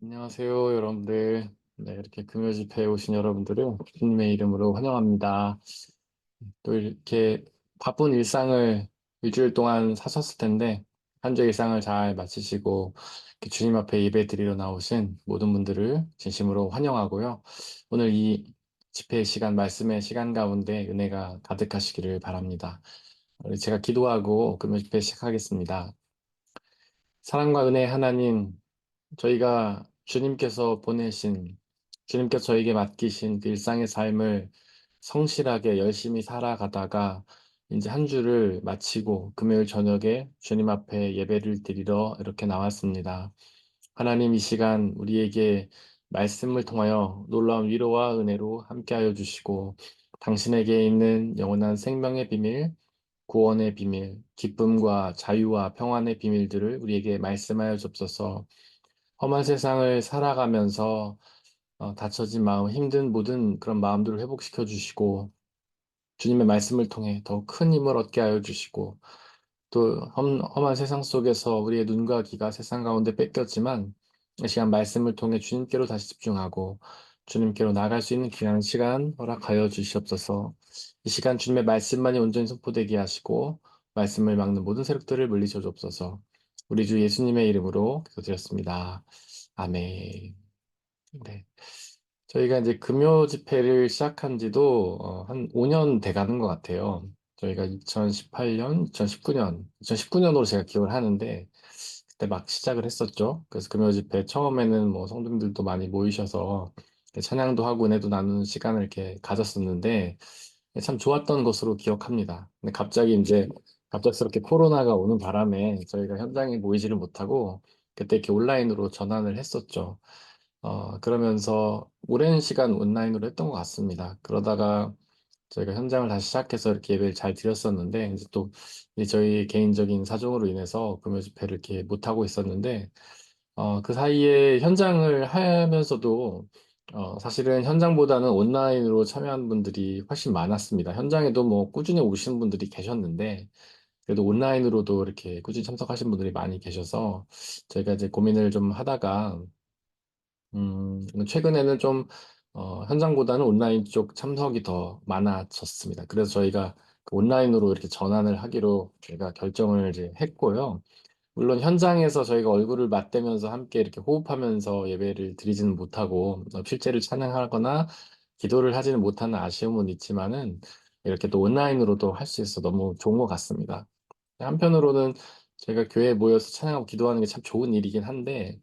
안녕하세요, 여러분들. 네, 이렇게 금요 집회에 오신 여러분들을 주님의 이름으로 환영합니다. 또 이렇게 바쁜 일상을 일주일 동안 사셨을 텐데, 한 주의 일상을 잘 마치시고, 이렇게 주님 앞에 예배 드리러 나오신 모든 분들을 진심으로 환영하고요. 오늘 이 집회의 시간, 말씀의 시간 가운데 은혜가 가득하시기를 바랍니다. 우리 제가 기도하고 금요 집회 시작하겠습니다. 사랑과 은혜 하나님, 저희가 주님께서 저에게 맡기신 그 일상의 삶을 성실하게 열심히 살아가다가 이제 한 주를 마치고 금요일 저녁에 주님 앞에 예배를 드리러 이렇게 나왔습니다. 하나님 이 시간 우리에게 말씀을 통하여 놀라운 위로와 은혜로 함께하여 주시고 당신에게 있는 영원한 생명의 비밀, 구원의 비밀, 기쁨과 자유와 평안의 비밀들을 우리에게 말씀하여 주옵소서. 험한 세상을 살아가면서 다쳐진 마음, 힘든 모든 그런 마음들을 회복시켜 주시고 주님의 말씀을 통해 더 큰 힘을 얻게 하여 주시고 또 험한 세상 속에서 우리의 눈과 귀가 세상 가운데 뺏겼지만 이 시간 말씀을 통해 주님께로 다시 집중하고 주님께로 나갈 수 있는 귀한 시간 허락하여 주시옵소서. 이 시간 주님의 말씀만이 온전히 선포되게 하시고 말씀을 막는 모든 세력들을 물리쳐 주옵소서. 우리 주 예수님의 이름으로 기도드렸습니다. 아멘. 네. 저희가 이제 금요 집회를 시작한 지도 한 5년 돼 가는 것 같아요. 저희가 2018년, 2019년, 2019년으로 제가 기억을 하는데, 그때 막 시작을 했었죠. 그래서 금요 집회 처음에는 뭐 성도님들도 많이 모이셔서 찬양도 하고 은혜도 나누는 시간을 이렇게 가졌었는데, 참 좋았던 것으로 기억합니다. 근데 갑자기 이제 갑작스럽게 코로나가 오는 바람에 저희가 현장에 모이지를 못하고, 그때 이렇게 온라인으로 전환을 했었죠. 그러면서 오랜 시간 온라인으로 했던 것 같습니다. 그러다가 저희가 현장을 다시 시작해서 이렇게 예배를 잘 드렸었는데, 이제 또 이제 저희 개인적인 사정으로 인해서 금요 집회를 이렇게 못하고 있었는데, 그 사이에 현장을 하면서도, 사실은 현장보다는 온라인으로 참여한 분들이 훨씬 많았습니다. 현장에도 뭐 꾸준히 오시는 분들이 계셨는데, 그래도 온라인으로도 이렇게 꾸준히 참석하신 분들이 많이 계셔서, 저희가 이제 고민을 좀 하다가, 최근에는 좀, 현장보다는 온라인 쪽 참석이 더 많아졌습니다. 그래서 저희가 그 온라인으로 이렇게 전환을 하기로 저희가 결정을 이제 했고요. 물론 현장에서 저희가 얼굴을 맞대면서 함께 이렇게 호흡하면서 예배를 드리지는 못하고, 실제를 찬양하거나 기도를 하지는 못하는 아쉬움은 있지만은, 이렇게 또 온라인으로도 할 수 있어서 너무 좋은 것 같습니다. 한편으로는 저희가 교회에 모여서 찬양하고 기도하는 게 참 좋은 일이긴 한데,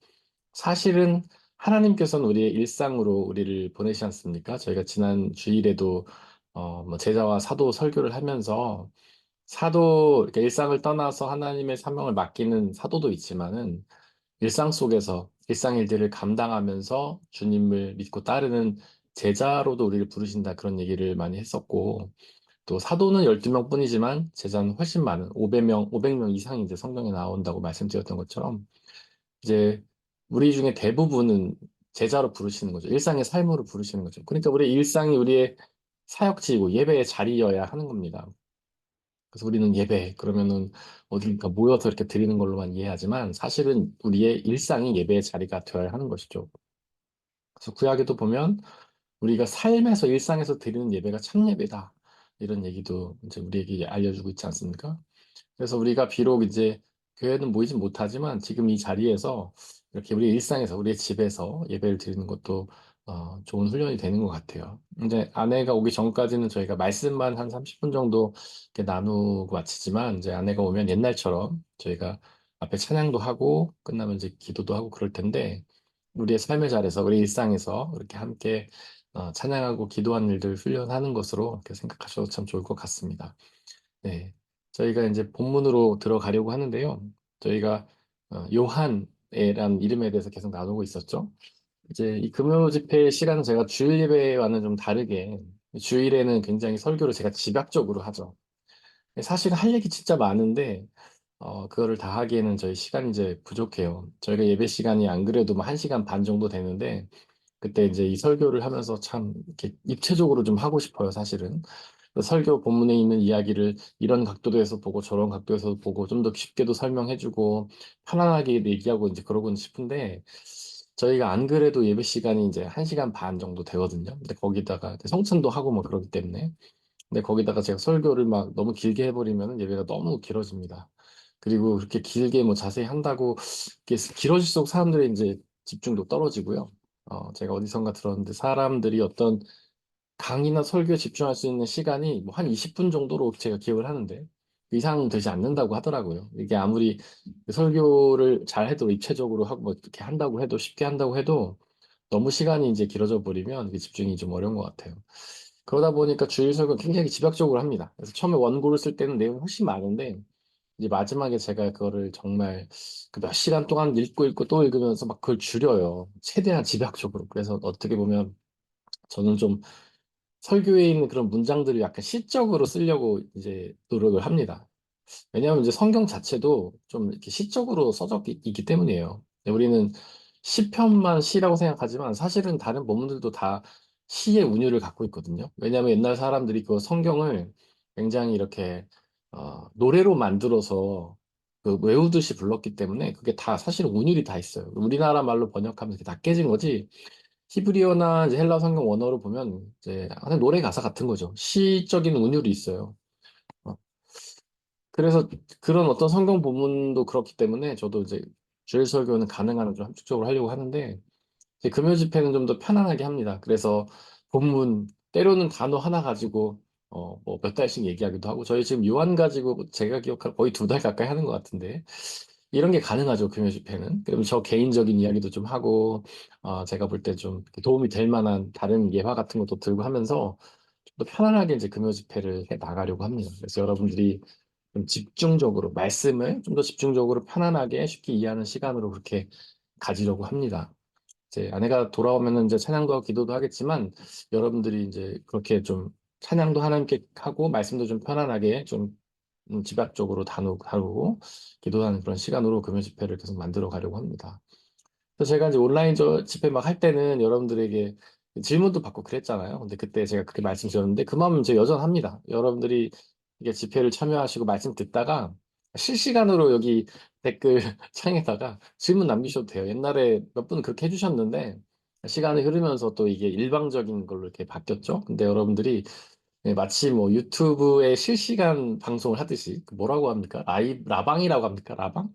사실은 하나님께서는 우리의 일상으로 우리를 보내시지 않습니까? 저희가 지난 주일에도 뭐 제자와 사도 설교를 하면서 사도 이렇게 일상을 떠나서 하나님의 사명을 맡기는 사도도 있지만은 일상 속에서 일상 일들을 감당하면서 주님을 믿고 따르는 제자로도 우리를 부르신다 그런 얘기를 많이 했었고 또 사도는 12명 뿐이지만 제자는 훨씬 많은 500명 이상이 이제 성경에 나온다고 말씀드렸던 것처럼 이제 우리 중에 대부분은 제자로 부르시는 거죠. 일상의 삶으로 부르시는 거죠. 그러니까 우리 일상이 우리의 사역지이고 예배의 자리여야 하는 겁니다. 그래서 우리는 예배, 그러면은 어딘가 모여서 이렇게 드리는 걸로만 이해하지만 사실은 우리의 일상이 예배의 자리가 되어야 하는 것이죠. 그래서 구약에도 보면 우리가 삶에서 일상에서 드리는 예배가 참 예배다. 이런 얘기도 이제 우리에게 알려주고 있지 않습니까? 그래서 우리가 비록 이제 교회는 모이진 못하지만 지금 이 자리에서 이렇게 우리 일상에서 우리의 집에서 예배를 드리는 것도 좋은 훈련이 되는 것 같아요. 이제 아내가 오기 전까지는 저희가 말씀만 한 30분 정도 이렇게 나누고 마치지만 이제 아내가 오면 옛날처럼 저희가 앞에 찬양도 하고 끝나면 이제 기도도 하고 그럴 텐데 우리의 삶의 자리에서 우리 일상에서 이렇게 함께 찬양하고 기도하는 일들 훈련하는 것으로 이렇게 생각하셔도 참 좋을 것 같습니다. 네. 저희가 이제 본문으로 들어가려고 하는데요. 저희가 요한이란 이름에 대해서 계속 나누고 있었죠. 이제 이 금요 집회 시간은 제가 주일 예배와는 좀 다르게 주일에는 굉장히 설교를 제가 집약적으로 하죠. 사실 할 얘기 진짜 많은데 그거를 다 하기에는 저희 시간이 이제 부족해요. 저희가 예배 시간이 안 그래도 뭐 1시간 반 정도 되는데 그때 이제 이 설교를 하면서 참 이렇게 입체적으로 좀 하고 싶어요, 사실은. 그 설교 본문에 있는 이야기를 이런 각도에서 보고 저런 각도에서 보고 좀 더 쉽게도 설명해주고 편안하게 얘기하고 이제 그러고 싶은데 저희가 안 그래도 예배 시간이 이제 1시간 반 정도 되거든요. 근데 거기다가 이제 성찬도 하고 뭐 그러기 때문에. 근데 거기다가 제가 설교를 막 너무 길게 해버리면 예배가 너무 길어집니다. 그리고 그렇게 길게 뭐 자세히 한다고 이게 길어질수록 사람들의 이제 집중도 떨어지고요. 제가 어디선가 들었는데 사람들이 어떤 강의나 설교에 집중할 수 있는 시간이 뭐 한 20분 정도로 제가 기억을 하는데 그 이상 되지 않는다고 하더라고요. 이게 아무리 설교를 잘 해도 입체적으로 하고 뭐 이렇게 한다고 해도 쉽게 한다고 해도 너무 시간이 이제 길어져 버리면 그 집중이 좀 어려운 것 같아요. 그러다 보니까 주일 설교 굉장히 집약적으로 합니다. 그래서 처음에 원고를 쓸 때는 내용이 훨씬 많은데 이제 마지막에 제가 그거를 정말 그 몇 시간 동안 읽고 또 읽으면서 막 그걸 줄여요. 최대한 집약적으로. 그래서 어떻게 보면 저는 좀 설교에 있는 그런 문장들을 약간 시적으로 쓰려고 이제 노력을 합니다. 왜냐하면 이제 성경 자체도 좀 이렇게 시적으로 써져 있기 때문이에요. 우리는 시편만 시라고 생각하지만 사실은 다른 본문들도 다 시의 운율을 갖고 있거든요. 왜냐하면 옛날 사람들이 그 성경을 굉장히 이렇게 노래로 만들어서 그 외우듯이 불렀기 때문에 그게 다 사실 운율이 다 있어요. 우리나라 말로 번역하면 그게 다 깨진 거지. 히브리어나 이제 헬라 성경 원어로 보면 이제 하여튼 노래 가사 같은 거죠. 시적인 운율이 있어요. 어, 그래서 그런 어떤 성경 본문도 그렇기 때문에 저도 이제 주일 설교는 가능한 한 좀 함축적으로 하려고 하는데 이제 금요 집회는 좀 더 편안하게 합니다. 그래서 본문 때로는 단어 하나 가지고 뭐 몇 달씩 얘기하기도 하고 저희 지금 요한 가지고 제가 기억한 거의 2달 가까이 하는 것 같은데 이런 게 가능하죠 금요 집회는. 그럼 저 개인적인 이야기도 좀 하고 제가 볼 때 좀 도움이 될 만한 다른 예화 같은 것도 들고 하면서 좀 더 편안하게 이제 금요 집회를 해 나가려고 합니다. 그래서 여러분들이 좀 집중적으로 말씀을 좀 더 집중적으로 편안하게 쉽게 이해하는 시간으로 그렇게 가지려고 합니다. 이제 아내가 돌아오면은 이제 찬양도 하고 기도도 하겠지만 여러분들이 이제 그렇게 좀 찬양도 하나님께 하고 말씀도 좀 편안하게 좀 집약적으로 다루고 기도하는 그런 시간으로 금요 집회를 계속 만들어 가려고 합니다. 그래서 제가 이제 온라인 집회 막 할 때는 여러분들에게 질문도 받고 그랬잖아요. 근데 그때 제가 그렇게 말씀드렸는데 그 마음은 제 여전합니다. 여러분들이 이게 집회를 참여하시고 말씀 듣다가 실시간으로 여기 댓글 창에다가 질문 남기셔도 돼요. 옛날에 몇 분은 그렇게 해주셨는데 시간이 흐르면서 또 이게 일방적인 걸로 이렇게 바뀌었죠. 근데 여러분들이 마치 뭐 유튜브에 실시간 방송을 하듯이 그 뭐라고 합니까? 라방이라고 합니까? 라방?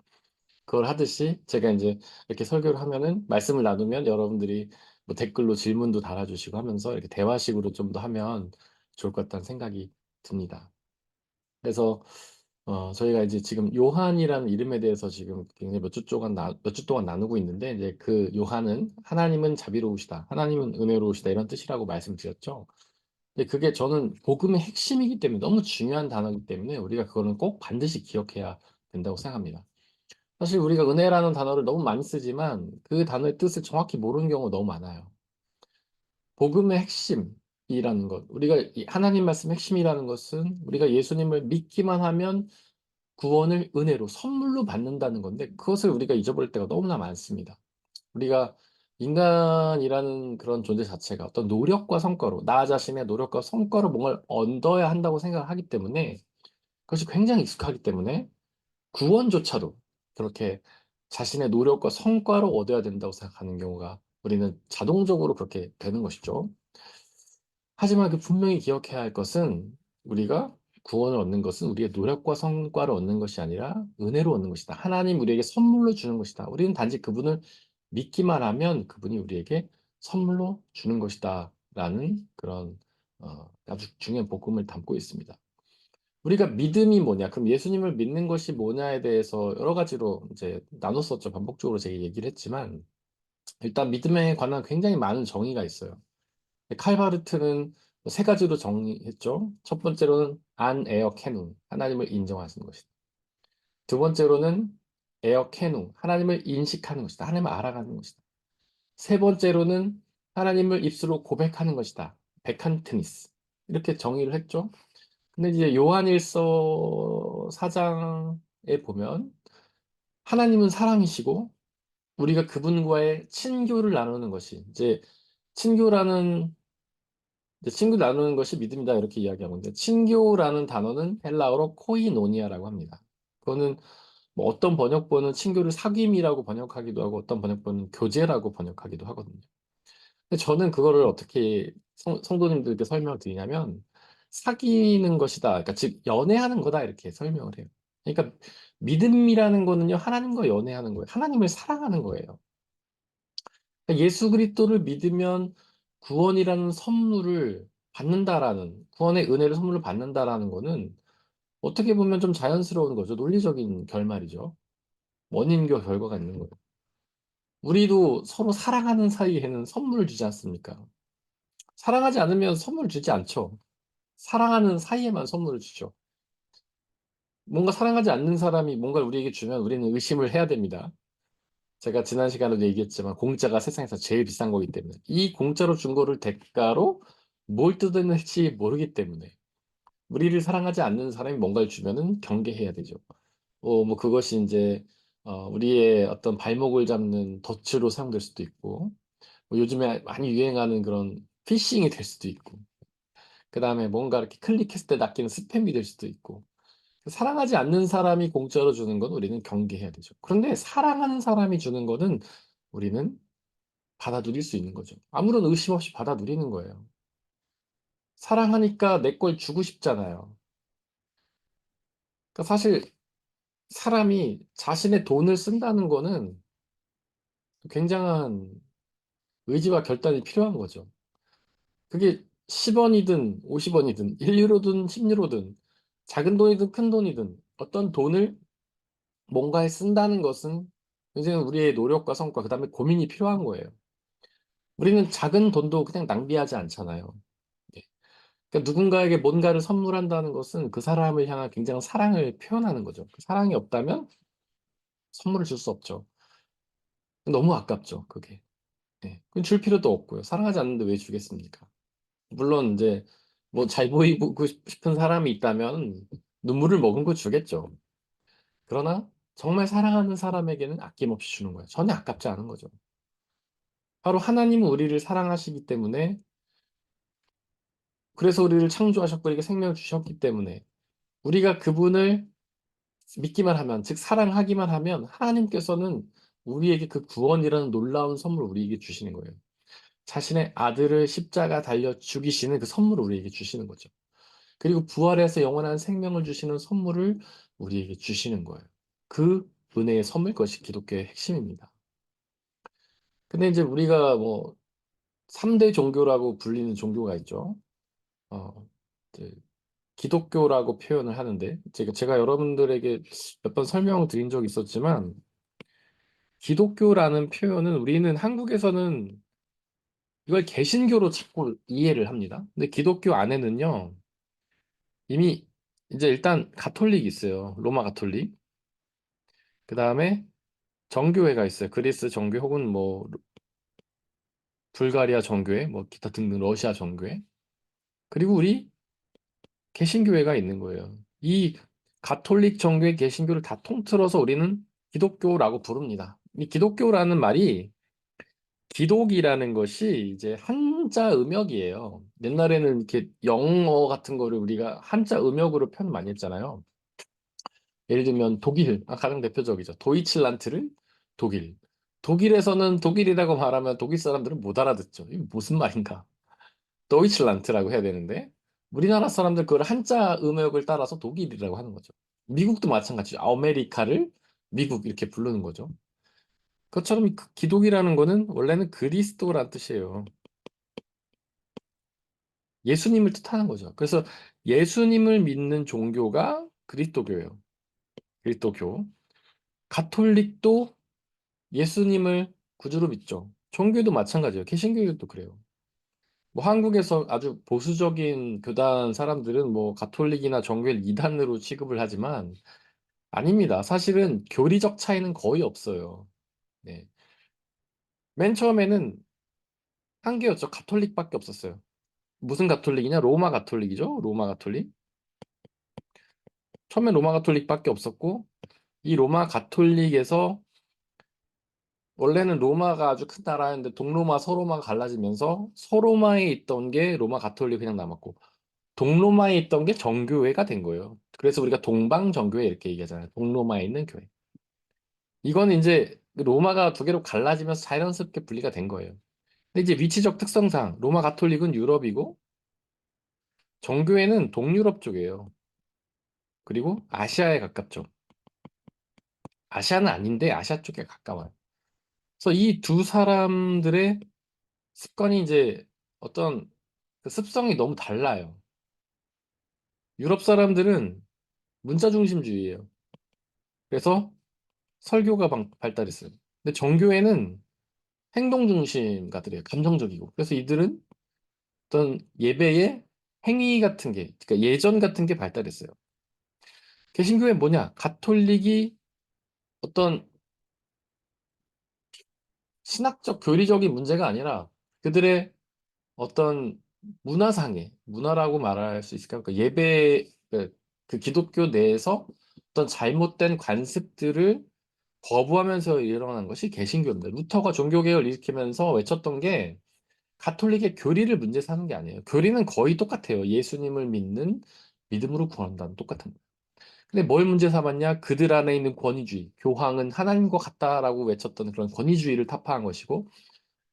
그걸 하듯이 제가 이제 이렇게 설교를 하면은 말씀을 나누면 여러분들이 뭐 댓글로 질문도 달아주시고 하면서 이렇게 대화식으로 좀 더 하면 좋을 것 같다는 생각이 듭니다. 그래서 저희가 이제 지금 요한이라는 이름에 대해서 지금 굉장히 몇 주 동안 나누고 있는데 이제 그 요한은 하나님은 자비로우시다, 하나님은 은혜로우시다 이런 뜻이라고 말씀드렸죠. 근데 그게 저는 복음의 핵심이기 때문에 너무 중요한 단어이기 때문에 우리가 그거는 꼭 반드시 기억해야 된다고 생각합니다. 사실 우리가 은혜라는 단어를 너무 많이 쓰지만 그 단어의 뜻을 정확히 모르는 경우가 너무 많아요. 복음의 핵심이라는 것, 우리가 이 하나님 말씀 핵심이라는 것은 우리가 예수님을 믿기만 하면 구원을 은혜로 선물로 받는다는 건데 그것을 우리가 잊어버릴 때가 너무나 많습니다. 우리가 인간이라는 그런 존재 자체가 어떤 노력과 성과로 나 자신의 노력과 성과로 뭔가를 얻어야 한다고 생각하기 때문에 그것이 굉장히 익숙하기 때문에 구원조차도 그렇게 자신의 노력과 성과로 얻어야 된다고 생각하는 경우가 우리는 자동적으로 그렇게 되는 것이죠. 하지만 그 분명히 기억해야 할 것은 우리가 구원을 얻는 것은 우리의 노력과 성과를 얻는 것이 아니라 은혜로 얻는 것이다. 하나님 우리에게 선물로 주는 것이다. 우리는 단지 그분을 믿기만 하면 그분이 우리에게 선물로 주는 것이다. 라는 그런 아주 중요한 복음을 담고 있습니다. 우리가 믿음이 뭐냐, 그럼 예수님을 믿는 것이 뭐냐에 대해서 여러 가지로 이제 나눴었죠. 반복적으로 제가 얘기를 했지만, 일단 믿음에 관한 굉장히 많은 정의가 있어요. 칼바르트는 세 가지로 정의했죠. 첫 번째로는 안 에어 캐눈, 하나님을 인정하시는 것이다. 두 번째로는 에어 캐눈, 하나님을 인식하는 것이다. 하나님을 알아가는 것이다. 세 번째로는 하나님을 입술로 고백하는 것이다. 베칸트니스. 이렇게 정의를 했죠. 근데 이제 요한일서 4장에 보면 하나님은 사랑이시고 우리가 그분과의 친교를 나누는 것이 친교라는 친구 나누는 것이 믿음이다 이렇게 이야기하고 있는데 친교라는 단어는 헬라어로 코이노니아라고 합니다. 그거는 뭐 어떤 번역본은 친교를 사귐이라고 번역하기도 하고 어떤 번역본은 교제라고 번역하기도 하거든요. 근데 저는 그거를 어떻게 성도님들께 설명을 드리냐면 사귀는 것이다. 그러니까 즉 연애하는 거다 이렇게 설명을 해요. 그러니까 믿음이라는 거는요 하나님과 연애하는 거예요. 하나님을 사랑하는 거예요. 그러니까 예수 그리스도를 믿으면 구원이라는 선물을 받는다라는 구원의 은혜를 선물로 받는다라는 거는 어떻게 보면 좀 자연스러운 거죠. 논리적인 결말이죠. 원인과 결과가 있는 거예요. 우리도 서로 사랑하는 사이에는 선물을 주지 않습니까? 사랑하지 않으면 선물 주지 않죠. 사랑하는 사이에만 선물을 주죠. 뭔가 사랑하지 않는 사람이 뭔가를 우리에게 주면 우리는 의심을 해야 됩니다. 제가 지난 시간에도 얘기했지만 공짜가 세상에서 제일 비싼 거기 때문에 이 공짜로 준 거를 대가로 뭘 뜯어낼지 모르기 때문에 우리를 사랑하지 않는 사람이 뭔가를 주면은 경계해야 되죠. 뭐 그것이 이제 우리의 어떤 발목을 잡는 덫으로 사용될 수도 있고 뭐 요즘에 많이 유행하는 그런 피싱이 될 수도 있고 그다음에 뭔가 이렇게 클릭했을 때 낚이는 스팸이 될 수도 있고 사랑하지 않는 사람이 공짜로 주는 건 우리는 경계해야 되죠. 그런데 사랑하는 사람이 주는 거는 우리는 받아 누릴 수 있는 거죠. 아무런 의심 없이 받아 누리는 거예요. 사랑하니까 내 걸 주고 싶잖아요. 그러니까 사실 사람이 자신의 돈을 쓴다는 거는 굉장한 의지와 결단이 필요한 거죠. 그게 10원이든 50원이든 1유로든 10유로든 작은 돈이든 큰 돈이든 어떤 돈을 뭔가에 쓴다는 것은 굉장히 우리의 노력과 성과, 그다음에 고민이 필요한 거예요. 우리는 작은 돈도 그냥 낭비하지 않잖아요. 예. 그러니까 누군가에게 뭔가를 선물한다는 것은 그 사람을 향한 굉장한 사랑을 표현하는 거죠. 그 사랑이 없다면 선물을 줄 수 없죠. 너무 아깝죠, 그게. 예. 그건 줄 필요도 없고요. 사랑하지 않는데 왜 주겠습니까? 물론 이제 뭐 잘 보이고 싶은 사람이 있다면 눈물을 머금고 주겠죠. 그러나 정말 사랑하는 사람에게는 아낌없이 주는 거예요. 전혀 아깝지 않은 거죠. 바로 하나님은 우리를 사랑하시기 때문에 그래서 우리를 창조하셨고 우리에게 생명을 주셨기 때문에 우리가 그분을 믿기만 하면 즉 사랑하기만 하면 하나님께서는 우리에게 그 구원이라는 놀라운 선물을 우리에게 주시는 거예요. 자신의 아들을 십자가 달려 죽이시는 그 선물을 우리에게 주시는 거죠. 그리고 부활해서 영원한 생명을 주시는 선물을 우리에게 주시는 거예요. 그 은혜의 선물 것이 기독교의 핵심입니다. 근데 이제 우리가 뭐 3대 종교라고 불리는 종교가 있죠. 어, 이제 기독교라고 표현을 하는데 제가 여러분들에게 몇 번 설명을 드린 적이 있었지만 기독교라는 표현은 우리는 한국에서는 이걸 개신교로 자꾸 이해를 합니다. 근데 기독교 안에는요 이미 이제 일단 가톨릭이 있어요. 로마 가톨릭. 그 다음에 정교회가 있어요. 그리스 정교회 혹은 뭐 불가리아 정교회, 뭐 기타 등등 러시아 정교회. 그리고 우리 개신교회가 있는 거예요. 이 가톨릭 정교회 개신교를 다 통틀어서 우리는 기독교라고 부릅니다. 이 기독교라는 말이 기독이라는 것이 이제 한자 음역이에요. 옛날에는 이렇게 영어 같은 거를 우리가 한자 음역으로 표현 많이 했잖아요. 예를 들면 독일, 가장 대표적이죠. 도이칠란트를 독일. 독일에서는 독일이라고 말하면 독일 사람들은 못 알아듣죠. 이게 무슨 말인가? 도이칠란트라고 해야 되는데 우리나라 사람들 그걸 한자 음역을 따라서 독일이라고 하는 거죠. 미국도 마찬가지죠. 아메리카를 미국 이렇게 부르는 거죠. 그것처럼 이 기독이라는 거는 원래는 그리스도란 뜻이에요. 예수님을 뜻하는 거죠. 그래서 예수님을 믿는 종교가 그리스도교예요. 그리스도교. 가톨릭도 예수님을 구주로 믿죠. 종교도 마찬가지예요. 개신교도 그래요. 뭐 한국에서 아주 보수적인 교단 사람들은 뭐 가톨릭이나 정교회를 이단으로 취급을 하지만 아닙니다. 사실은 교리적 차이는 거의 없어요. 네. 맨 처음에는 한 개였죠. 가톨릭밖에 없었어요. 무슨 가톨릭이냐? 로마 가톨릭이죠. 로마 가톨릭. 처음엔 로마 가톨릭밖에 없었고 이 로마 가톨릭에서 원래는 로마가 아주 큰 나라였는데 동로마, 서로마가 갈라지면서 서로마에 있던 게 로마 가톨릭 그냥 남았고 동로마에 있던 게 정교회가 된 거예요. 그래서 우리가 동방정교회 이렇게 얘기하잖아요. 동로마에 있는 교회. 이거는 이제 로마가 두 개로 갈라지면서 자연스럽게 분리가 된 거예요. 근데 이제 위치적 특성상 로마 가톨릭은 유럽이고 정교회는 동유럽 쪽이에요. 그리고 아시아에 가깝죠. 아시아는 아닌데 아시아 쪽에 가까워요. 그래서 이 두 사람들의 습관이 이제 어떤 그 습성이 너무 달라요. 유럽 사람들은 문자 중심주의예요. 그래서 설교가 발달했어요. 근데 정교회는 행동 중심가들이에요. 감정적이고. 그래서 이들은 어떤 예배의 행위 같은 게, 그러니까 예전 같은 게 발달했어요. 개신교회 뭐냐? 가톨릭이 어떤 신학적, 교리적인 문제가 아니라 그들의 어떤 문화상의, 문화라고 말할 수 있을까요? 그러니까 예배, 그 기독교 내에서 어떤 잘못된 관습들을 거부하면서 일어난 것이 개신교입니다. 루터가 종교개혁을 일으키면서 외쳤던 게 가톨릭의 교리를 문제 삼는 게 아니에요. 교리는 거의 똑같아요. 예수님을 믿는 믿음으로 구한다는 똑같은 거예요. 근데 뭘 문제 삼았냐? 그들 안에 있는 권위주의. 교황은 하나님과 같다라고 외쳤던 그런 권위주의를 타파한 것이고,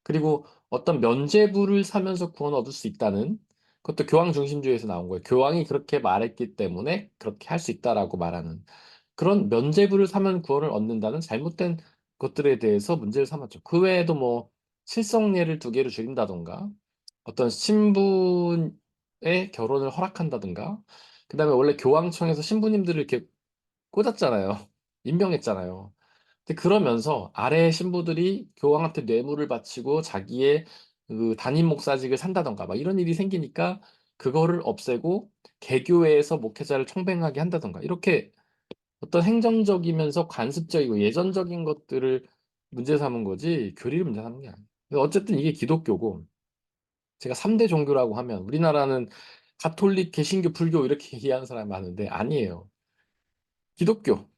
그리고 어떤 면죄부를 사면서 구원 얻을 수 있다는 그것도 교황 중심주의에서 나온 거예요. 교황이 그렇게 말했기 때문에 그렇게 할 수 있다라고 말하는 그런 면죄부를 사면 구원을 얻는다는 잘못된 것들에 대해서 문제를 삼았죠. 그 외에도 뭐 칠성례를 두 개로 줄인다던가 어떤 신분의 결혼을 허락한다든가 그다음에 원래 교황청에서 신부님들을 이렇게 꽂았잖아요. 임명했잖아요. 근데 그러면서 아래 신부들이 교황한테 뇌물을 바치고 자기의 그 담임 목사직을 산다던가 막 이런 일이 생기니까 그거를 없애고 개교회에서 목회자를 청뱅하게 한다던가 이렇게 어떤 행정적이면서 관습적이고 예전적인 것들을 문제 삼은 거지 교리를 문제 삼는 게 아니에요. 근데 어쨌든 이게 기독교고 제가 3대 종교라고 하면 우리나라는 가톨릭, 개신교, 불교 이렇게 얘기하는 사람이 많은데 아니에요. 기독교.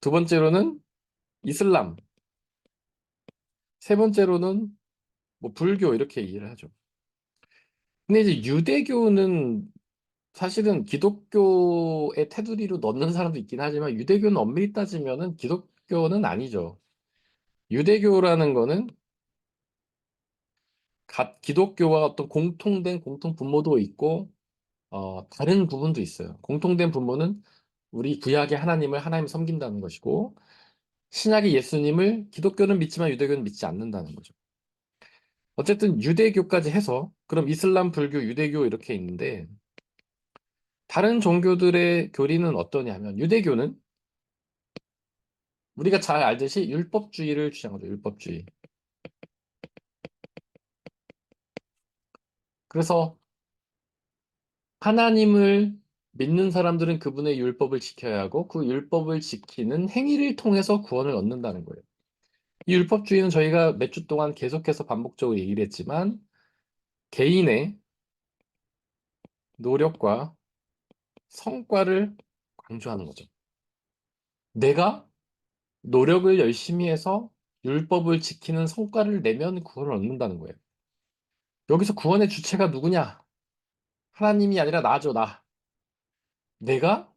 두 번째로는 이슬람. 세 번째로는 뭐 불교 이렇게 얘기를 하죠. 근데 이제 유대교는 사실은 기독교의 테두리로 넣는 사람도 있긴 하지만 유대교는 엄밀히 따지면은 기독교는 아니죠. 유대교라는 거는 기독교와 어떤 공통된 공통 분모도 있고 다른 부분도 있어요. 공통된 분모는 우리 구약의 하나님을 하나님 섬긴다는 것이고 신약의 예수님을 기독교는 믿지만 유대교는 믿지 않는다는 거죠. 어쨌든 유대교까지 해서 그럼 이슬람, 불교, 유대교 이렇게 있는데 다른 종교들의 교리는 어떠냐면 유대교는 우리가 잘 알듯이 율법주의를 주장하죠. 율법주의. 그래서 하나님을 믿는 사람들은 그분의 율법을 지켜야 하고 그 율법을 지키는 행위를 통해서 구원을 얻는다는 거예요. 이 율법주의는 저희가 몇 주 동안 계속해서 반복적으로 얘기를 했지만 개인의 노력과 성과를 강조하는 거죠. 내가 노력을 열심히 해서 율법을 지키는 성과를 내면 구원을 얻는다는 거예요. 여기서 구원의 주체가 누구냐? 하나님이 아니라 나죠, 나. 내가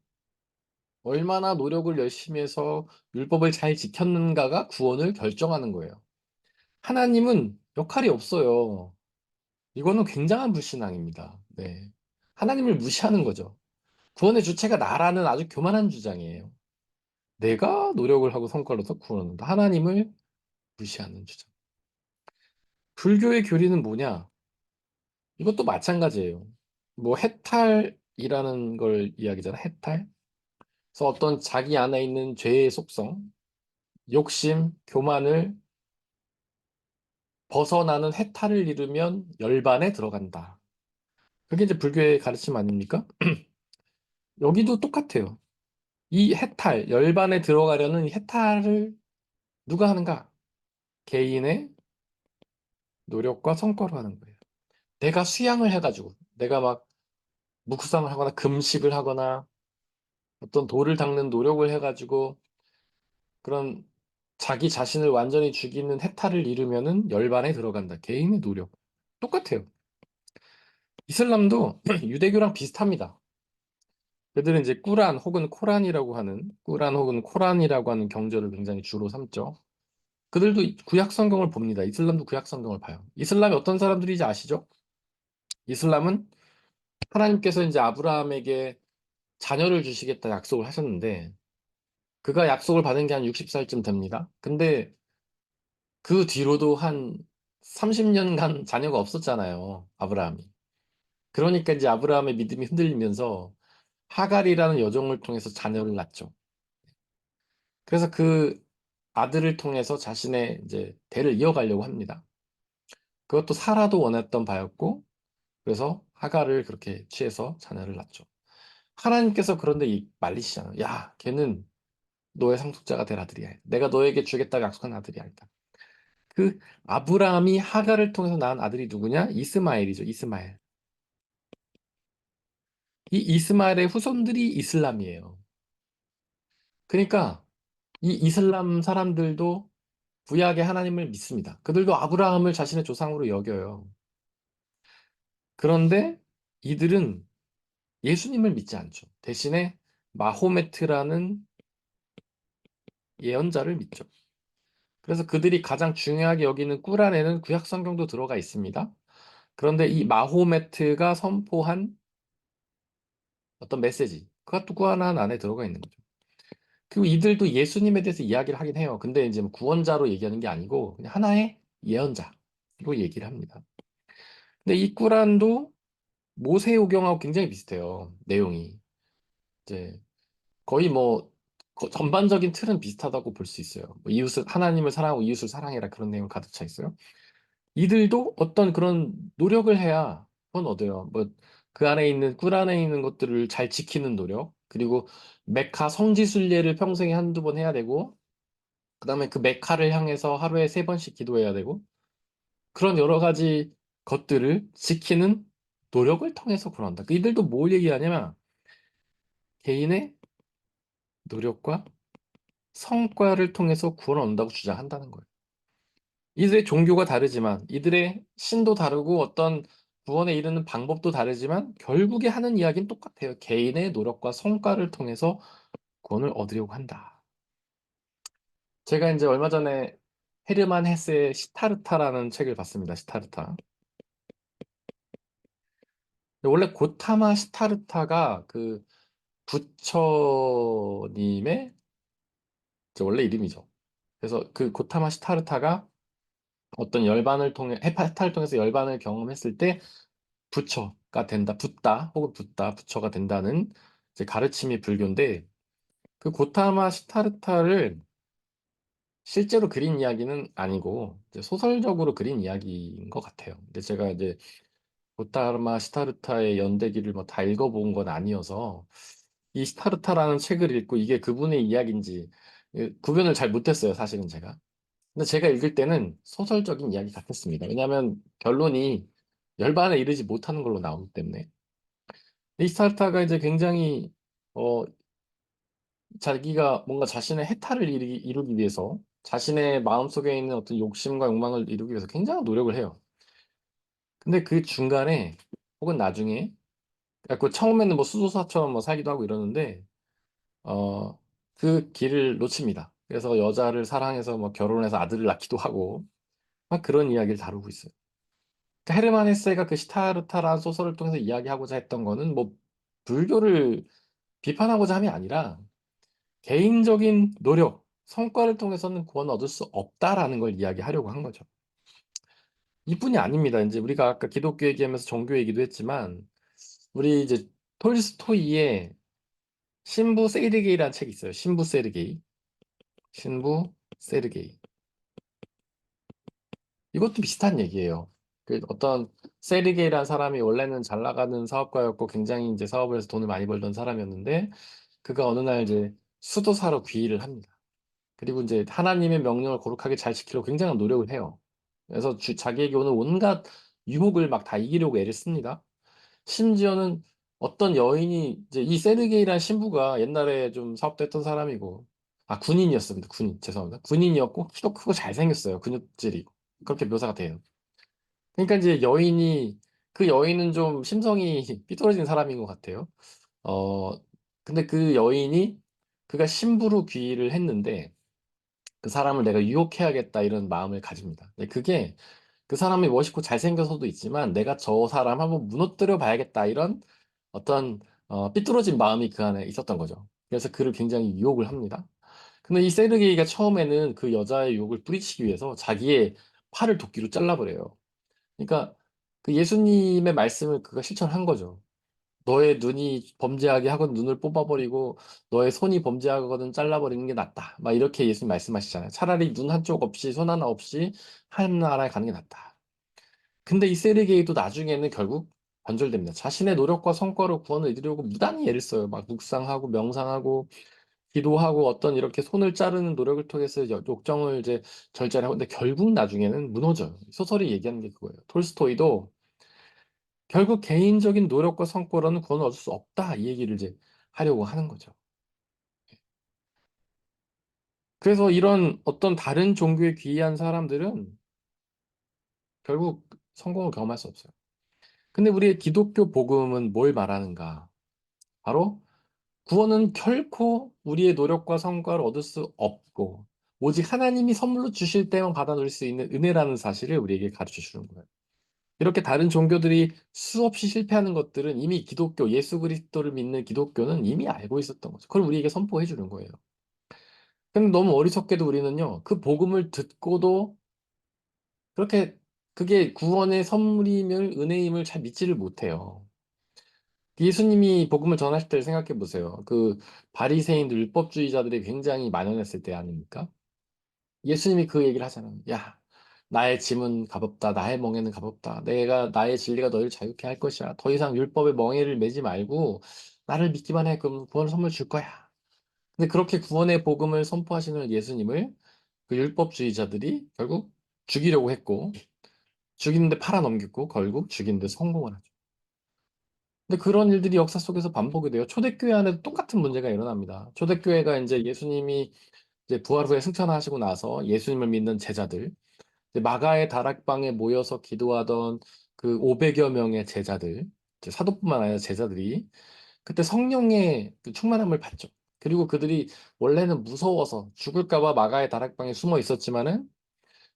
얼마나 노력을 열심히 해서 율법을 잘 지켰는가가 구원을 결정하는 거예요. 하나님은 역할이 없어요. 이거는 굉장한 불신앙입니다. 네. 하나님을 무시하는 거죠. 구원의 주체가 나라는 아주 교만한 주장이에요. 내가 노력을 하고 성과를 얻어 구원을 얻는다. 하나님을 무시하는 주장. 불교의 교리는 뭐냐? 이것도 마찬가지예요. 뭐 해탈이라는 걸 이야기잖아. 해탈. 그래서 어떤 자기 안에 있는 죄의 속성, 욕심, 교만을 벗어나는 해탈을 이루면 열반에 들어간다. 그게 이제 불교의 가르침 아닙니까? 여기도 똑같아요. 이 해탈, 열반에 들어가려는 해탈을 누가 하는가? 개인의 노력과 성과로 하는 거예요. 내가 수양을 해가지고, 내가 막 묵상을 하거나 금식을 하거나 어떤 도를 닦는 노력을 해가지고 그런 자기 자신을 완전히 죽이는 해탈을 이루면은 열반에 들어간다. 개인의 노력. 똑같아요. 이슬람도 유대교랑 비슷합니다. 그들은 이제 꾸란 혹은 코란이라고 하는 꾸란 혹은 코란이라고 하는 경전을 굉장히 주로 삼죠. 그들도 구약 성경을 봅니다. 이슬람도 구약 성경을 봐요. 이슬람이 어떤 사람들인지 아시죠? 이슬람은 하나님께서 이제 아브라함에게 자녀를 주시겠다 약속을 하셨는데 그가 약속을 받은 게 한 60살쯤 됩니다. 근데 그 뒤로도 한 30년간 자녀가 없었잖아요. 아브라함이. 그러니까 이제 아브라함의 믿음이 흔들리면서 하갈이라는 여종을 통해서 자녀를 낳죠. 그래서 그 아들을 통해서 자신의 이제 대를 이어가려고 합니다. 그것도 사라도 원했던 바였고, 그래서 하갈을 그렇게 취해서 자녀를 낳죠. 하나님께서 그런데 말리시잖아요. 야, 걔는 너의 상속자가 될 아들이야. 내가 너에게 주겠다고 약속한 아들이야. 그 아브라함이 하갈을 통해서 낳은 아들이 누구냐? 이스마엘이죠. 이스마엘. 이 이스마엘의 후손들이 이슬람이에요. 그러니까 이 이슬람 사람들도 구약의 하나님을 믿습니다. 그들도 아브라함을 자신의 조상으로 여겨요. 그런데 이들은 예수님을 믿지 않죠. 대신에 마호메트라는 예언자를 믿죠. 그래서 그들이 가장 중요하게 여기는 꾸란에는 구약 성경도 들어가 있습니다. 그런데 이 마호메트가 선포한 어떤 메시지, 그것도 꾸란 안에 들어가 있는 거죠. 그리고 이들도 예수님에 대해서 이야기를 하긴 해요. 근데 이제 뭐 구원자로 얘기하는 게 아니고 그냥 하나의 예언자로 얘기를 합니다. 근데 이 꾸란도 모세오경하고 굉장히 비슷해요. 내용이. 이제 거의 뭐 전반적인 틀은 비슷하다고 볼 수 있어요. 뭐 이웃을 하나님을 사랑하고 이웃을 사랑해라 그런 내용 가득 차 있어요. 이들도 어떤 그런 노력을 해야 그건 얻어요. 뭐 그 안에 있는 꿀 안에 있는 것들을 잘 지키는 노력, 그리고 메카 성지 순례를 평생에 한두 번 해야 되고, 그다음에 그 메카를 향해서 하루에 3번씩 기도해야 되고, 그런 여러 가지 것들을 지키는 노력을 통해서 그런다. 이들도 뭘 얘기하냐면 개인의 노력과 성과를 통해서 구원을 얻는다고 주장한다는 거예요. 이들의 종교가 다르지만, 이들의 신도 다르고 어떤 구원에 이르는 방법도 다르지만 결국에 하는 이야기는 똑같아요. 개인의 노력과 성과를 통해서 구원을 얻으려고 한다. 제가 이제 얼마 전에 헤르만 헤세의 시타르타라는 책을 봤습니다. 시타르타. 원래 고타마 시타르타가 그 부처님의 원래 이름이죠. 그래서 그 고타마 시타르타가 어떤 열반을 통해 헤파타를 통해서 열반을 경험했을 때 부처가 된다, 붓다 혹은 붓다, 부처가 된다는 이제 가르침이 불교인데, 그 고타마 시타르타를 실제로 그린 이야기는 아니고 이제 소설적으로 그린 이야기인 것 같아요. 근데 제가 이제 고타마 시타르타의 연대기를 뭐 다 읽어본 건 아니어서 이 시타르타라는 책을 읽고 이게 그분의 이야기인지 구별을 잘 못했어요, 사실은 제가. 근데 제가 읽을 때는 소설적인 이야기 같았습니다. 왜냐하면 결론이 열반에 이르지 못하는 걸로 나오기 때문에. 이 스타르타가 이제 굉장히 어, 자기가 뭔가 자신의 해탈을 이루기 위해서 자신의 마음속에 있는 어떤 욕심과 욕망을 이루기 위해서 굉장히 노력을 해요. 근데 그 중간에 혹은 나중에 그 처음에는 뭐 수도사처럼 뭐 살기도 하고 이러는데 어, 그 길을 놓칩니다. 그래서 여자를 사랑해서 뭐 결혼해서 아들을 낳기도 하고 막 그런 이야기를 다루고 있어요. 그러니까 헤르만 헤세가 그 시타르타라는 소설을 통해서 이야기하고자 했던 거는 뭐 불교를 비판하고자 함이 아니라 개인적인 노력, 성과를 통해서는 구원을 얻을 수 없다라는 걸 이야기하려고 한 거죠. 이뿐이 아닙니다. 이제 우리가 아까 기독교 얘기하면서 종교 얘기도 했지만, 우리 이제 톨스토이의 신부 세르게이라는 책이 있어요. 신부 세르게이. 신부 세르게이. 이것도 비슷한 얘기예요. 그 어떤 세르게이라는 사람이 원래는 잘 나가는 사업가였고 굉장히 이제 사업을 해서 돈을 많이 벌던 사람이었는데, 그가 어느 날 이제 수도사로 귀의를 합니다. 그리고 이제 하나님의 명령을 거룩하게 잘 지키려고 굉장한 노력을 해요. 그래서 자기에게 오는 온갖 유혹을 막 다 이기려고 애를 씁니다. 심지어는 어떤 여인이 이제 이 세르게이라는 신부가 옛날에 좀 사업도 했던 사람이고, 아, 군인이었습니다. 군인, 죄송합니다. 군인이었고 키도 크고 잘생겼어요. 근육질이. 그렇게 묘사가 돼요. 그러니까 이제 그 여인은 좀 심성이 삐뚤어진 사람인 것 같아요. 어, 근데 그 여인이 그가 신부로 귀의를 했는데 그 사람을 내가 유혹해야겠다 이런 마음을 가집니다. 근데 그게 그 사람이 멋있고 잘생겨서도 있지만 내가 저 사람 한번 무너뜨려 봐야겠다 이런 어떤 삐뚤어진 마음이 그 안에 있었던 거죠. 그래서 그를 굉장히 유혹을 합니다. 근데 이 세르게이가 처음에는 그 여자의 유혹을 뿌리치기 위해서 자기의 팔을 도끼로 잘라버려요. 그러니까 그 예수님의 말씀을 그가 실천한 거죠. 너의 눈이 범죄하게 하거든 눈을 뽑아버리고 너의 손이 범죄하거든 잘라버리는 게 낫다. 막 이렇게 예수님 말씀하시잖아요. 차라리 눈 한쪽 없이 손 하나 없이 하늘나라에 가는 게 낫다. 근데 이 세르게이도 나중에는 결국 변절됩니다. 자신의 노력과 성과로 구원을 이루려고 무단히 애를 써요. 막 묵상하고 명상하고 기도하고 어떤 이렇게 손을 자르는 노력을 통해서 욕정을 이제 절제를 하고 근데 결국 나중에는 무너져요. 소설이 얘기하는 게 그거예요. 톨스토이도 결국 개인적인 노력과 성과로는 구원을 얻을 수 없다 이 얘기를 이제 하려고 하는 거죠. 그래서 이런 어떤 다른 종교에 귀의한 사람들은 결국 성공을 경험할 수 없어요. 근데 우리의 기독교 복음은 뭘 말하는가? 바로 구원은 결코 우리의 노력과 성과를 얻을 수 없고 오직 하나님이 선물로 주실 때만 받아 누릴 수 있는 은혜라는 사실을 우리에게 가르쳐 주는 거예요. 이렇게 다른 종교들이 수없이 실패하는 것들은 이미 기독교, 예수 그리스도를 믿는 기독교는 이미 알고 있었던 거죠. 그걸 우리에게 선포해 주는 거예요. 근데 너무 어리석게도 우리는요, 그 복음을 듣고도 그렇게 그게 구원의 선물임을, 은혜임을 잘 믿지를 못해요. 예수님이 복음을 전하실 때를 생각해 보세요. 그 바리새인들, 율법주의자들이 굉장히 만연했을 때 아닙니까? 예수님이 그 얘기를 하잖아요. 야, 나의 짐은 가볍다. 나의 멍에는 가볍다. 내가 나의 진리가 너희를 자유케 할 것이야. 더 이상 율법의 멍에를 매지 말고 나를 믿기만 해. 그럼 구원 선물 줄 거야. 근데 그렇게 구원의 복음을 선포하시는 예수님을 그 율법주의자들이 결국 죽이려고 했고 죽이는데 팔아넘겼고 결국 죽이는데 성공을 하죠. 근데 그런 일들이 역사 속에서 반복이 돼요. 초대교회 안에도 똑같은 문제가 일어납니다. 초대교회가 이제 예수님이 이제 부활 후에 승천하시고 나서 예수님을 믿는 제자들, 이제 마가의 다락방에 모여서 기도하던 그 500여 명의 제자들, 이제 사도뿐만 아니라 제자들이 그때 성령의 그 충만함을 받죠. 그리고 그들이 원래는 무서워서 죽을까 봐 마가의 다락방에 숨어 있었지만은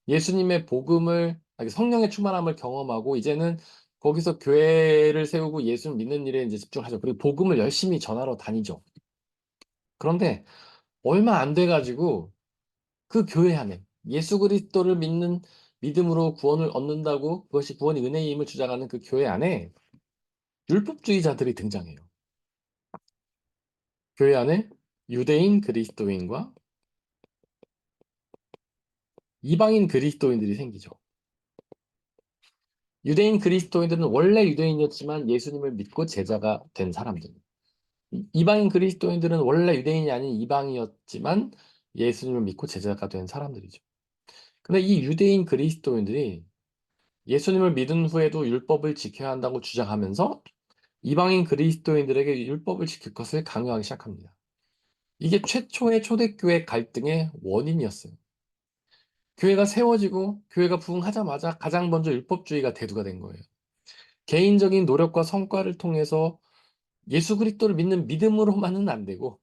예수님의 복음을 아니, 성령의 충만함을 경험하고 이제는 거기서 교회를 세우고 예수 믿는 일에 이제 집중하죠. 그리고 복음을 열심히 전하러 다니죠. 그런데 얼마 안 돼 가지고 그 교회 안에 예수 그리스도를 믿는 믿음으로 구원을 얻는다고 그것이 구원이 은혜임을 주장하는 그 교회 안에 율법주의자들이 등장해요. 교회 안에 유대인 그리스도인과 이방인 그리스도인들이 생기죠. 유대인 그리스도인들은 원래 유대인이었지만 예수님을 믿고 제자가 된 사람들. 이방인 그리스도인들은 원래 유대인이 아닌 이방이었지만 예수님을 믿고 제자가 된 사람들이죠. 근데 이 유대인 그리스도인들이 예수님을 믿은 후에도 율법을 지켜야 한다고 주장하면서 이방인 그리스도인들에게 율법을 지킬 것을 강요하기 시작합니다. 이게 최초의 초대교회 갈등의 원인이었어요. 교회가 세워지고 교회가 부흥하자마자 가장 먼저 율법주의가 대두가 된 거예요. 개인적인 노력과 성과를 통해서 예수 그리스도를 믿는 믿음으로만은 안 되고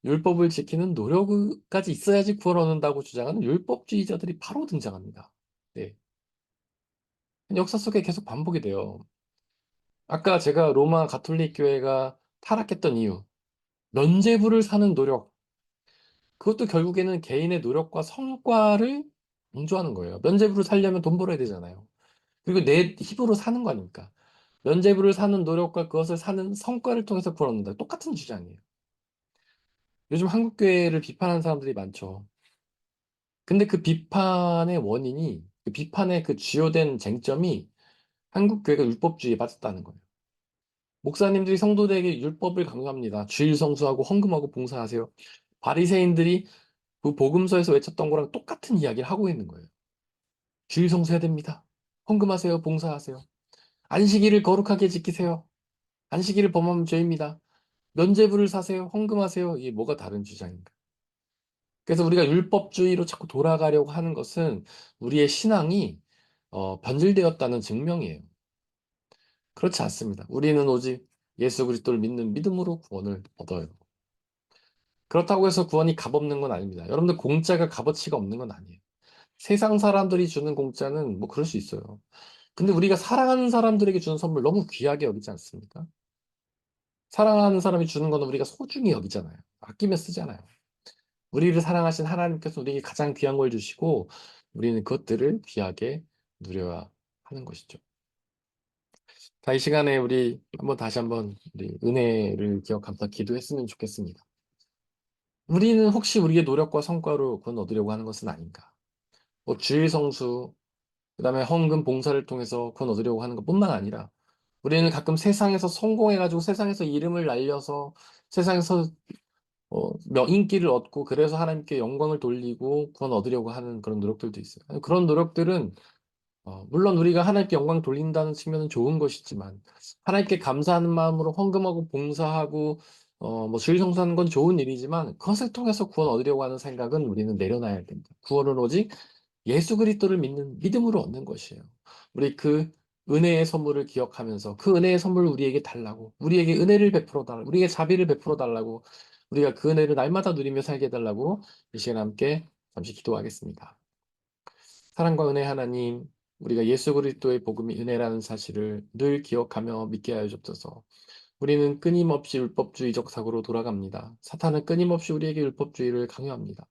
율법을 지키는 노력까지 있어야지 구원 얻는다고 주장하는 율법주의자들이 바로 등장합니다. 네. 역사 속에 계속 반복이 돼요. 아까 제가 로마 가톨릭 교회가 타락했던 이유, 면죄부를 사는 노력, 그것도 결국에는 개인의 노력과 성과를 강조하는 거예요. 면죄부를 살려면 돈 벌어야 되잖아요. 그리고 내 힘으로 사는 거 아닙니까? 면죄부를 사는 노력과 그것을 사는 성과를 통해서 구원 얻는다. 똑같은 주장이에요. 요즘 한국 교회를 비판하는 사람들이 많죠. 근데 그 비판의 원인이, 그 비판의 그 주요된 쟁점이 한국 교회가 율법주의에 빠졌다는 거예요. 목사님들이 성도들에게 율법을 강요합니다. 주일 성수하고 헌금하고 봉사하세요. 바리새인들이 그 복음서에서 외쳤던 거랑 똑같은 이야기를 하고 있는 거예요. 주일 성수해야 됩니다. 헌금하세요. 봉사하세요. 안식일을 거룩하게 지키세요. 안식일을 범하면 죄입니다. 면죄부를 사세요. 헌금하세요. 이게 뭐가 다른 주장인가? 그래서 우리가 율법주의로 자꾸 돌아가려고 하는 것은 우리의 신앙이 변질되었다는 증명이에요. 그렇지 않습니다. 우리는 오직 예수 그리스도를 믿는 믿음으로 구원을 얻어요. 그렇다고 해서 구원이 값없는 건 아닙니다. 여러분들 공짜가 값어치가 없는 건 아니에요. 세상 사람들이 주는 공짜는 뭐 그럴 수 있어요. 근데 우리가 사랑하는 사람들에게 주는 선물 너무 귀하게 여기지 않습니까? 사랑하는 사람이 주는 거는 우리가 소중히 여기잖아요. 아끼며 쓰잖아요. 우리를 사랑하신 하나님께서 우리에게 가장 귀한 걸 주시고 우리는 그것들을 귀하게 누려야 하는 것이죠. 자, 이 시간에 우리 다시 한번 우리 은혜를 기억하면서 기도했으면 좋겠습니다. 우리는 혹시 우리의 노력과 성과로 구원 얻으려고 하는 것은 아닌가? 뭐 주일 성수, 그다음에 헌금 봉사를 통해서 구원 얻으려고 하는 것뿐만 아니라 우리는 가끔 세상에서 성공해가지고 세상에서 이름을 날려서 세상에서 인기를 얻고 그래서 하나님께 영광을 돌리고 구원 얻으려고 하는 그런 노력들도 있어요. 그런 노력들은 물론 우리가 하나님께 영광 돌린다는 측면은 좋은 것이지만 하나님께 감사하는 마음으로 헌금하고 봉사하고 뭐 주일 성수하는 건 좋은 일이지만 그것을 통해서 구원 얻으려고 하는 생각은 우리는 내려놔야 됩니다. 구원은 오직 예수 그리스도를 믿는 믿음으로 얻는 것이에요. 우리 그 은혜의 선물을 기억하면서 그 은혜의 선물을 우리에게 달라고, 우리에게 은혜를 베풀어 달라고, 우리에게 자비를 베풀어 달라고, 우리가 그 은혜를 날마다 누리며 살게 해달라고 이 시간 함께 잠시 기도하겠습니다. 사랑과 은혜 하나님, 우리가 예수 그리스도의 복음이 은혜라는 사실을 늘 기억하며 믿게 하여 주옵소서. 우리는 끊임없이 율법주의적 사고로 돌아갑니다. 사탄은 끊임없이 우리에게 율법주의를 강요합니다.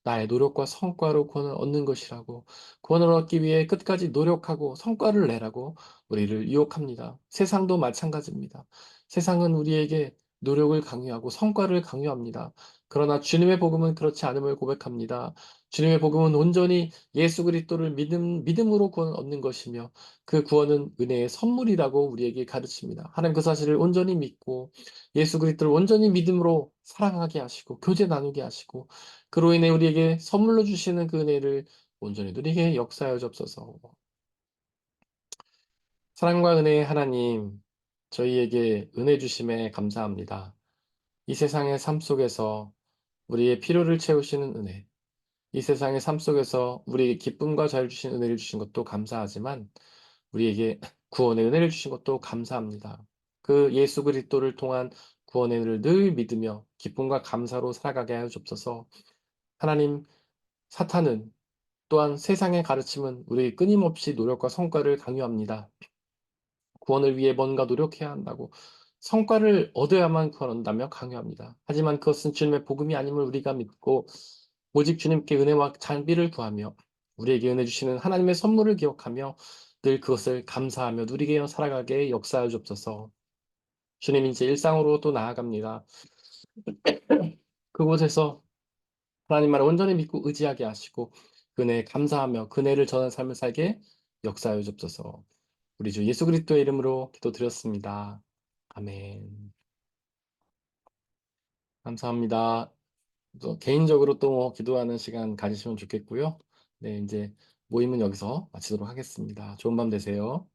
나의 노력과 성과로 구원을 얻는 것이라고, 구원을 얻기 위해 끝까지 노력하고 성과를 내라고 우리를 유혹합니다. 세상도 마찬가지입니다. 세상은 우리에게 노력을 강요하고 성과를 강요합니다. 그러나 주님의 복음은 그렇지 않음을 고백합니다. 주님의 복음은 온전히 예수 그리스도를 믿음으로 구원을 얻는 것이며 그 구원은 은혜의 선물이라고 우리에게 가르칩니다. 하나님 그 사실을 온전히 믿고 예수 그리스도를 온전히 믿음으로 사랑하게 하시고 교제 나누게 하시고 그로 인해 우리에게 선물로 주시는 그 은혜를 온전히 누리게 역사하여 주옵소서. 사랑과 은혜의 하나님, 저희에게 은혜 주심에 감사합니다. 이 세상의 삶 속에서 우리의 필요를 채우시는 은혜, 이 세상의 삶 속에서 우리에게 기쁨과 자유를 주신 은혜를 주신 것도 감사하지만 우리에게 구원의 은혜를 주신 것도 감사합니다. 그 예수 그리스도를 통한 구원의 은혜를 늘 믿으며 기쁨과 감사로 살아가게 하여 주옵소서. 하나님, 사탄은 또한 세상의 가르침은 우리 끊임없이 노력과 성과를 강요합니다. 구원을 위해 뭔가 노력해야 한다고 성과를 얻어야만 구원한다며 강요합니다. 하지만 그것은 주님의 복음이 아님을 우리가 믿고 오직 주님께 은혜와 장비를 구하며 우리에게 은혜 주시는 하나님의 선물을 기억하며 늘 그것을 감사하며 누리게 살아가게 역사하여 주옵소서. 주님 이제 일상으로 또 나아갑니다. 그곳에서 하나님 말을 온전히 믿고 의지하게 하시고 그네에 감사하며 그네를 전하는 삶을 살게 역사하여 주옵소서. 우리 주 예수 그리스도의 이름으로 기도드렸습니다. 아멘. 감사합니다. 또 개인적으로 또 기도하는 시간 가지시면 좋겠고요. 네, 이제 모임은 여기서 마치도록 하겠습니다. 좋은 밤 되세요.